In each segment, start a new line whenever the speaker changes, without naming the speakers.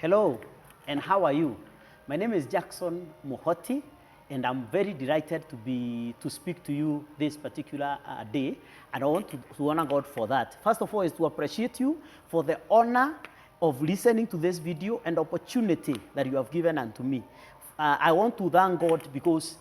Hello, and how are you? My name is Jackson Mohoti, and I'm very delighted to speak to you this particular day, and I want to honor God for that. First of all, is to appreciate you for the honor of listening to this video and opportunity that you have given unto me. I want to thank God because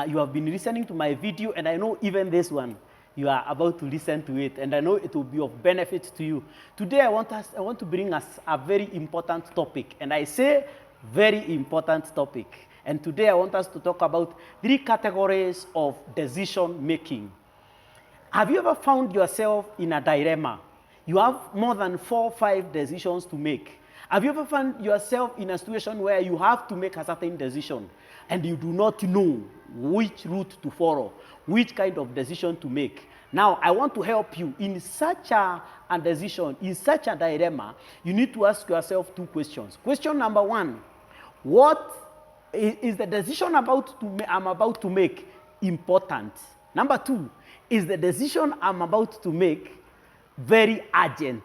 you have been listening to my video, and I know even this one, you are about to listen to it, and I know it will be of benefit to you. Today, I want to bring us a very important topic, and I say very important topic. And today, I want us to talk about 3 categories of decision making. Have you ever found yourself in a dilemma? You have more than 4 or 5 decisions to make. Have you ever found yourself in a situation where you have to make a certain decision and you do not know which route to follow, which kind of decision to make? Now, I want to help you in such a decision, in such a dilemma. You need to ask yourself 2 questions. Question number 1, what is the decision I'm about to make important? Number 2, is the decision I'm about to make very urgent?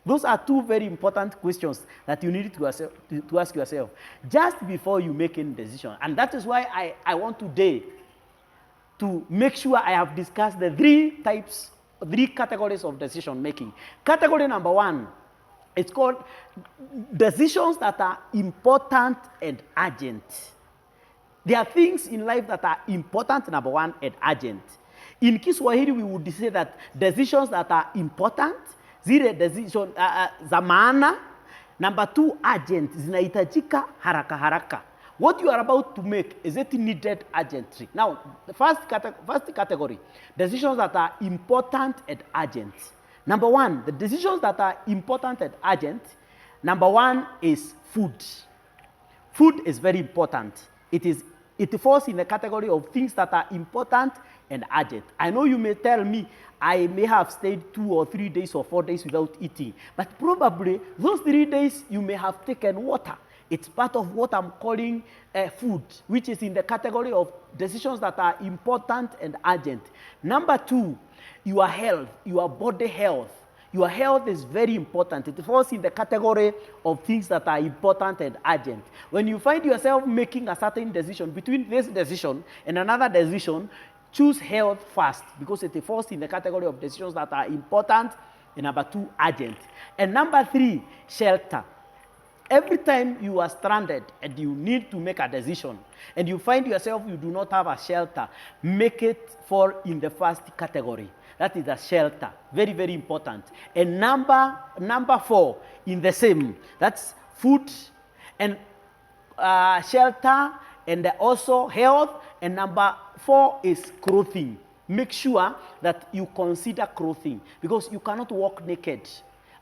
Those are 2 very important questions that you need to ask yourself just before you make any decision. And that is why I want today to make sure I have discussed the 3 categories of decision making. Category number 1, it's called decisions that are important and urgent. There are things in life that are important, number 1, and urgent. In Kiswahili, we would say that decisions that are important, zile decision za maana. Number 2, urgent, zinahitajika haraka haraka. What you are about to make, is it needed urgently? Now, the first category, decisions that are important and urgent. Number 1, the decisions that are important and urgent, number 1 is food. Food is very important. It falls in the category of things that are important and urgent. I know you may tell me, I may have stayed 2 or 3 days or 4 days without eating, but probably those 3 days you may have taken water. It's part of what I'm calling food, which is in the category of decisions that are important and urgent. Number 2, your health, your body health. Your health is very important. It falls in the category of things that are important and urgent. When you find yourself making a certain decision, between this decision and another decision, choose health first, because it falls in the category of decisions that are important, and number 2, urgent. And number 3, shelter. Every time you are stranded and you need to make a decision, and you find yourself you do not have a shelter, make it fall in the first category. That is a shelter. Very, very important. And number 4, in the same, that's food and shelter, and also health. And number 4 is clothing. Make sure that you consider clothing, because you cannot walk naked.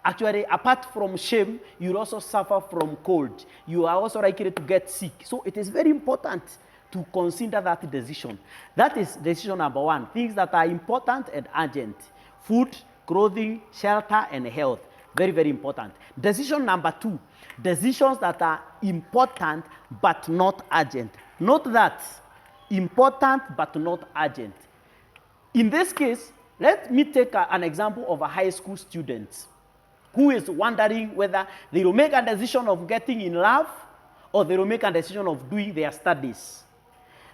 Actually, apart from shame, you also suffer from cold. You are also likely to get sick. So it is very important to consider that decision. That is decision number 1. Things that are important and urgent. Food, clothing, shelter, and health. Very, very important. Decision number 2. Decisions that are important but not urgent. Note that. Important but not urgent. In this case, let me take an example of a high school student who is wondering whether they will make a decision of getting in love or they will make a decision of doing their studies.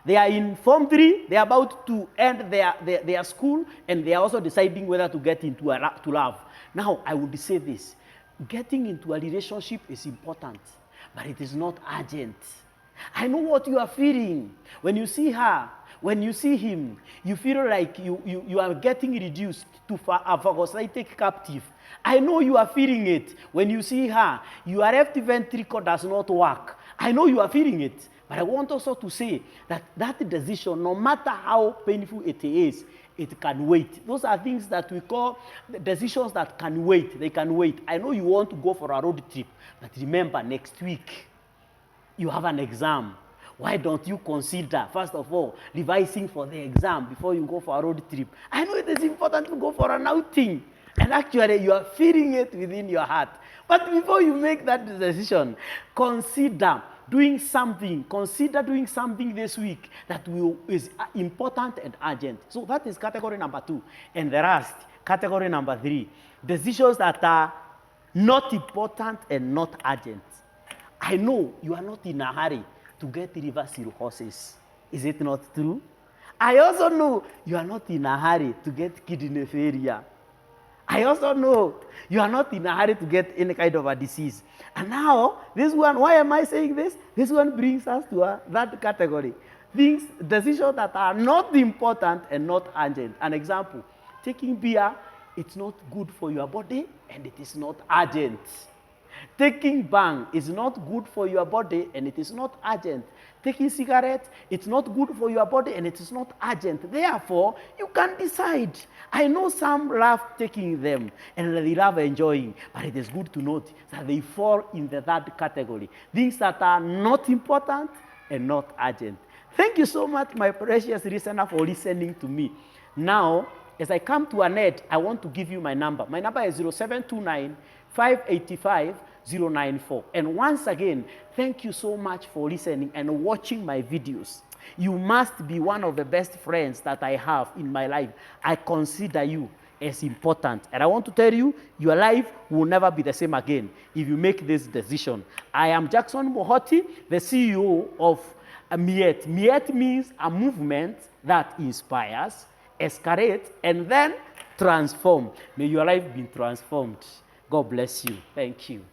They are in Form 3, they are about to end their school, and they are also deciding whether to get into to love. Now, I would say this, getting into a relationship is important, but it is not urgent. I know what you are feeling. When you see her, when you see him, you feel like you are getting reduced to a phagocytic captive. I know you are feeling it. When you see her, your left ventricle does not work. I know you are feeling it. But I want also to say that decision, no matter how painful it is, it can wait. Those are things that we call decisions that can wait. They can wait. I know you want to go for a road trip, but remember, next week, you have an exam. Why don't you consider, first of all, revising for the exam before you go for a road trip? I know it is important to go for an outing, and actually you are feeling it within your heart. But before you make that decision, consider doing something this week that is important and urgent. So that is category number 2. And the last, category number 3, decisions that are not important and not urgent. I know you are not in a hurry to get reversal horses. Is it not true? I also know you are not in a hurry to get kidney failure. I also know you are not in a hurry to get any kind of a disease. And now, this one, why am I saying this? This one brings us to that category. Things, decisions that are not important and not urgent. An example, taking beer, it's not good for your body and it is not urgent. Taking bang is not good for your body and it is not urgent. Taking cigarette, it's not good for your body and it is not urgent. Therefore, you can decide. I know some love taking them and they love enjoying, but it is good to note that they fall in the third category. Things that are not important and not urgent. Thank you so much, my precious listener, for listening to me. Now, as I come to an end, I want to give you my number. My number is 0729 585 094. And once again, thank you so much for listening and watching my videos. You must be one of the best friends that I have in my life. I consider you as important. And I want to tell you, your life will never be the same again if you make this decision. I am Jackson Mohoti, the CEO of Miet. Miet means a movement that inspires, escalates, and then transforms. May your life be transformed. God bless you. Thank you.